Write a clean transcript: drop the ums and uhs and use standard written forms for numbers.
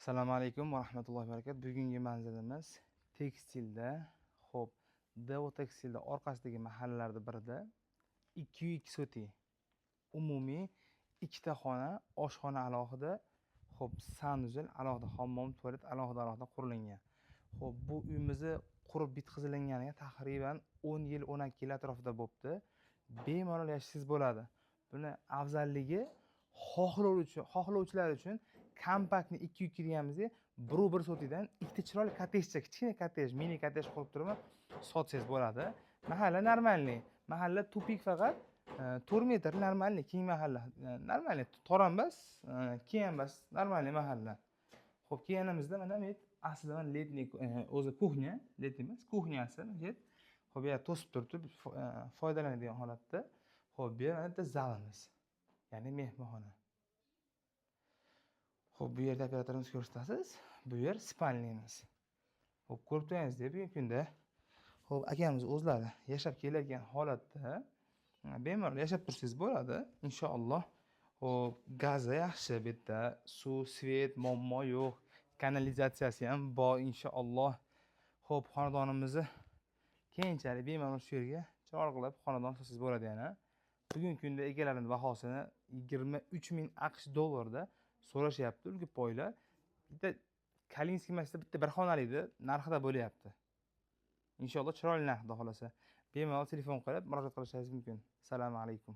Assalomu alaykum va rahmatullohi va barakatuh. Bugungi manzilimiz tekstilda, xo'p, Devo tekstilda orqasidagi mahallalardan birida 202 soti umumiy ikkita xona, oshxona alohida, xo'p, sanuzel alohida, hammom, tualet alohida qurilgan. Xo'p, bu uyimizni qurib bitkazilganiga taxriban 10 yil, 12 yil atrofida bo'libdi. Bemalol yashashingiz bo'ladi. Buni afzalligi xohlovchilar uchun kompaktni 202 deganimizga 1 sotidan ikkita chiroyli kottejcha, kichkina kottej, mini kottej qurib turib sotsangiz bo'ladi. Mahalla normalniy. Mahalla tupik faqat 4 metr normalniy keng mahalla. Normalniy tor ham emas, keng ham emas, normalniy mahalla. Xo'p, kelganimizda mana bu aslida letniy o'zi kuxnya, letniy emas, kuxnyasi. Xo'p, bu yerda to'sib turibdi, foydalanadigan holatda. Xo'p, bu yerda zalimiz. Ya'ni mehmonxona. Xo'p, bu yerda operatorimiz ko'rsatasiz. Bu yer spalniyamiz. Xo'p, ko'rib turganingizdek, bugungi kunda xo'p, akamiz o'zlari yashab kelayotgan holatda bemalol yashab tursangiz bo'ladi, inshaalloh. Xo'p, gazi yaxshi, bu yerda suv, svet, muammo yo'q. Kanalizatsiyasi ham bor, inshaalloh. Xo'p, xonadonimizni keyinchalik bemalol shu yerga chiroyli qilib xonadon qilsangiz bo'ladi yana. Bugungi kunda egalarining bahosini 23 000 AQSh dollarida so'rashyapti ulgib boylar. Bitta Kalinskiy masjidida bitta bir xonalikni narxida bo'lyapti. Inshaalloh chiroyli narxda xolasa. Bemalol telefon qilib murojaat qilishingiz mumkin. Assalomu alaykum.